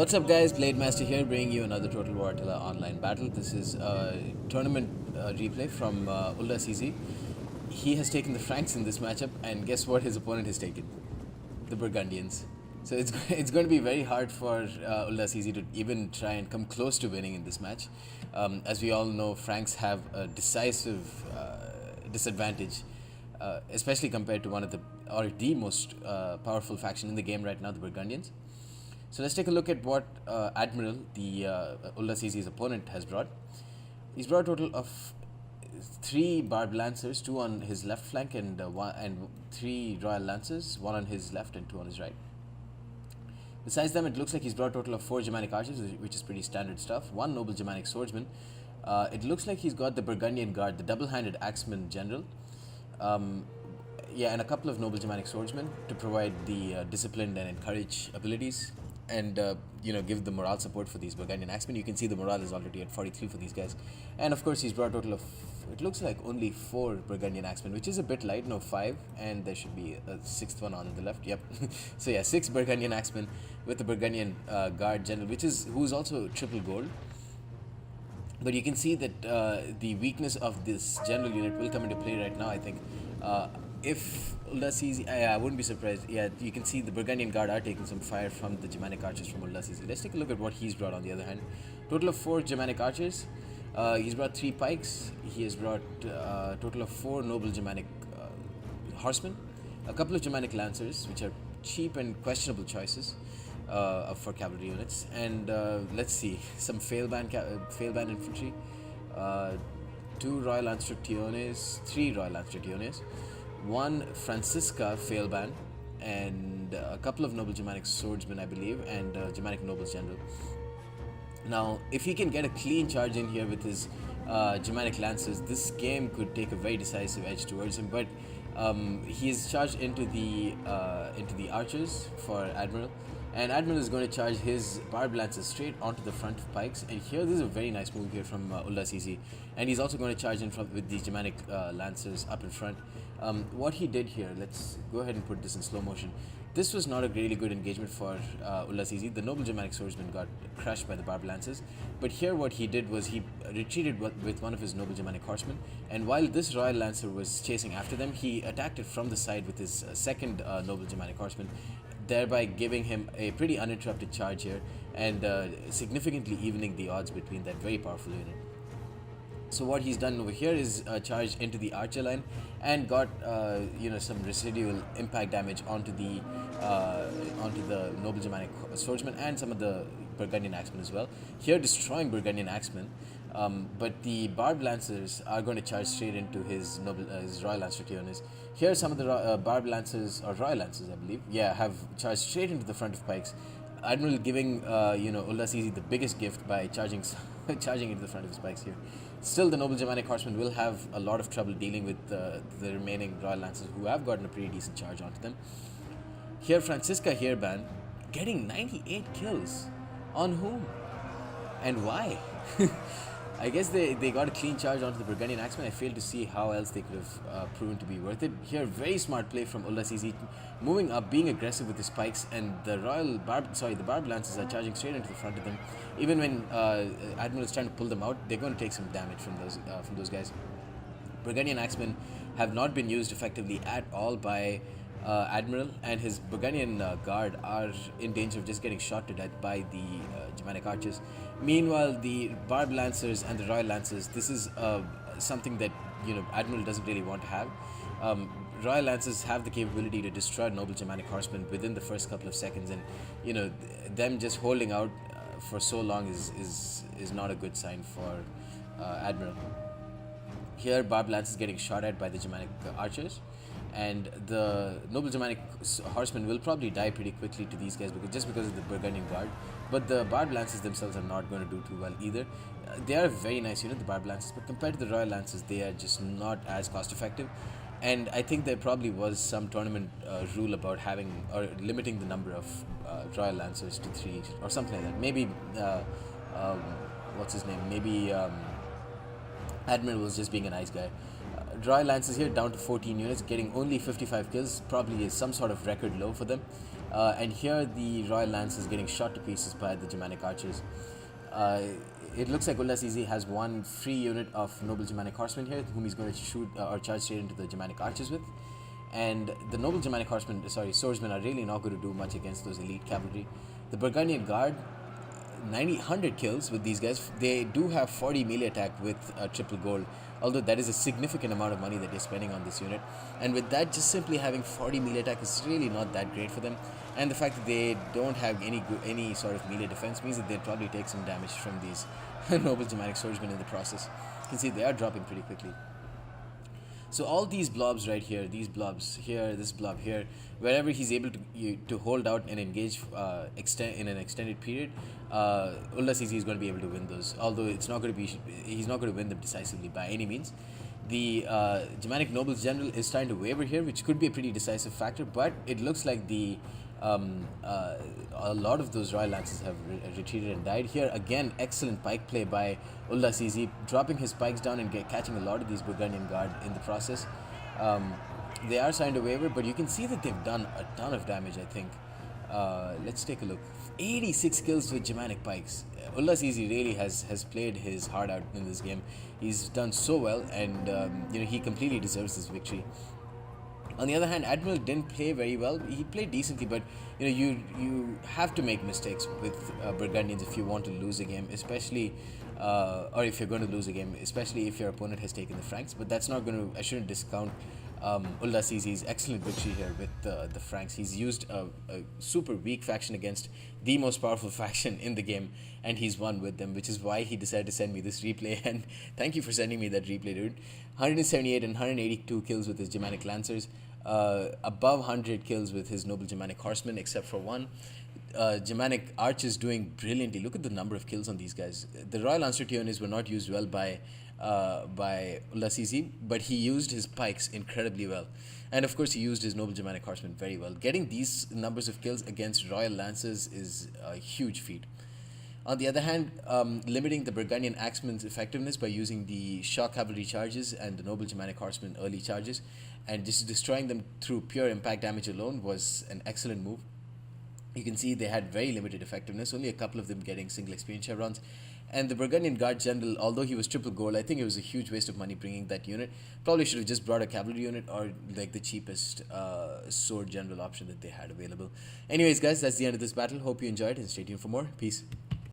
What's up guys, Blade Master here, bringing you another Total War Attila online battle. This is a tournament replay from UldaCZ. He has taken the Franks in this matchup, and guess what his opponent has taken? The Burgundians. So it's going to be very hard for UldaCZ to even try and come close to winning in this match. As we all know, Franks have a decisive disadvantage, especially compared to one of the most powerful faction in the game right now, the Burgundians. So let's take a look at what Admiral, the UldaCZ's opponent, has brought. He's brought a total of 3 Barbed Lancers, 2 on his left flank and 3 Royal Lancers, 1 on his left and 2 on his right. Besides them, it looks like he's brought a total of 4 Germanic Archers, which is pretty standard stuff, 1 Noble Germanic Swordsman. It looks like he's got the Burgundian Guard, the double-handed Axeman General. And a couple of Noble Germanic Swordsmen to provide the disciplined and encourage abilities, and give the morale support for these Burgundian Axemen. You can see the morale is already at 43 for these guys. And of course he's brought a total of, it looks like only 4 Burgundian Axemen, which is a bit light. No, 5, and there should be a 6th one on the left. Yep. So yeah, 6 Burgundian Axemen with the Burgundian Guard General, who's also triple gold. But you can see that the weakness of this general unit will come into play right now, I think. If UldaCZ, I wouldn't be surprised. Yeah, you can see the Burgundian Guard are taking some fire from the Germanic Archers from UldaCZ. Let's take a look at what he's brought on the other hand. Total of 4 Germanic Archers. He's brought 3 Pikes. He has brought a total of 4 Noble Germanic Horsemen. A couple of Germanic Lancers, which are cheap and questionable choices for cavalry units. And let's see, some Failband Infantry. 2 Royal Lancedrationes, 3 Royal Lancedrationes, 1 Francisca Failband, and a couple of Noble Germanic Swordsmen, I believe, and Germanic Nobles General. Now, if he can get a clean charge in here with his Germanic Lancers, this game could take a very decisive edge towards him. But he is charged into the Archers for Admiral, and Admiral is going to charge his Barbed Lancers straight onto the front of Pikes. And here, this is a very nice move here from UldaCZ. And he's also going to charge in front with these Germanic Lancers up in front. What he did here, let's go ahead and put this in slow motion. This was not a really good engagement for UldaCZ. The Noble Germanic Swordsman got crushed by the Barbed Lancers. But here what he did was he retreated with one of his Noble Germanic Horsemen. And while this Royal Lancer was chasing after them, he attacked it from the side with his second Noble Germanic Horseman, thereby giving him a pretty uninterrupted charge here and significantly evening the odds between that very powerful unit. So what he's done over here is charged into the archer line and got some residual impact damage onto the Noble Germanic Swordsman and some of the Burgundian Axemen as well. Here destroying Burgundian Axemen, but the Barbed Lancers are going to charge straight into his Royal Lancedrationes. Here some of the Barbed Lancers, or Royal Lancers I believe, have charged straight into the front of Pikes. Admiral giving UldaCZ the biggest gift by charging into the front of his Pikes here. Still, the Noble Germanic Horsemen will have a lot of trouble dealing with the remaining Royal Lancers, who have gotten a pretty decent charge onto them. Here, Francisca Hairband getting 98 kills. On whom? And why? I guess they got a clean charge onto the Burgundian Axemen. I failed to see how else they could have proven to be worth it. Here, very smart play from UldaCZ, moving up, being aggressive with his Pikes, and the the Barbed Lancers are charging straight into the front of them. Even when Admiral is trying to pull them out, they're going to take some damage from those guys. Burgundian Axemen have not been used effectively at all by Admiral, and his Burgundian Guard are in danger of just getting shot to death by the Germanic Archers. Meanwhile, the Barbed Lancers and the Royal Lancers, this is something that Admiral doesn't really want to have. Royal Lancers have the capability to destroy Noble Germanic Horsemen within the first couple of seconds, and them just holding out for so long is not a good sign for Admiral. Here, Barbed Lancers getting shot at by the Germanic Archers, and the Noble Germanic Horsemen will probably die pretty quickly to these guys because of the Burgundian Guard. But the Barbed Lancers themselves are not going to do too well either. They are a very nice unit, the Barbed Lancers, but compared to the Royal Lancers, they are just not as cost effective. And I think there probably was some tournament rule about having or limiting the number of Royal Lancers to 3 or something like that. Maybe what's his name? Maybe Admiral was just being a nice guy. Royal Lancers here down to 14 units, getting only 55 kills, probably is some sort of record low for them. And here the Royal Lancers getting shot to pieces by the Germanic archers. It looks like UldaCZ has one free unit of Noble Germanic Horsemen here, whom he's going to shoot or charge straight into the Germanic archers with. And the Noble Germanic swordsmen are really not going to do much against those elite cavalry. The Burgundian Guard, 100 kills with these guys. They do have 40 melee attack with triple gold, although that is a significant amount of money that they're spending on this unit. And with that, just simply having 40 melee attack is really not that great for them. And the fact that they don't have any sort of melee defense means that they'll probably take some damage from these Noble Germanic swordsmen in the process. You can see they are dropping pretty quickly. So all these blobs right here, these blobs here, this blob here, wherever he's able to hold out and engage in an extended period, UldaCZ is going to be able to win those. Although he's not going to win them decisively by any means. The Germanic Nobles General is trying to waver here, which could be a pretty decisive factor, but it looks like a lot of those Royal Lances have retreated and died. Here again, excellent pike play by UldaCZ, dropping his pikes down and catching a lot of these Burgundian Guard in the process. They are trying to waver, but you can see that they've done a ton of damage, I think. Let's take a look. 86 kills with Germanic pikes. UldaCZ really has played his heart out in this game. He's done so well, and he completely deserves this victory. On the other hand, Admiral didn't play very well. He played decently, but you have to make mistakes with Burgundians if you want to lose a game, especially or if you're going to lose a game, especially if your opponent has taken the Franks. But that's not going to. I shouldn't discount UldaCZ's excellent victory here with the Franks. He's used a super weak faction against the most powerful faction in the game, and he's won with them, which is why he decided to send me this replay. And thank you for sending me that replay, dude. 178 and 182 kills with his Germanic Lancers, above 100 kills with his Noble Germanic Horsemen, except for one. Germanic Archers doing brilliantly. Look at the number of kills on these guys. The Royal Lancertionists were not used well by UldaCZ, but he used his pikes incredibly well. And of course, he used his Noble Germanic Horsemen very well. Getting these numbers of kills against Royal Lancers is a huge feat. On the other hand, limiting the Burgundian Axemen's effectiveness by using the shock cavalry charges and the Noble Germanic Horsemen early charges and just destroying them through pure impact damage alone was an excellent move. You can see they had very limited effectiveness, only a couple of them getting single experience chevrons. And the Burgundian Guard General, although he was triple gold, I think it was a huge waste of money bringing that unit. Probably should have just brought a cavalry unit or like the cheapest sword general option that they had available. Anyways, guys, that's the end of this battle. Hope you enjoyed and stay tuned for more. Peace.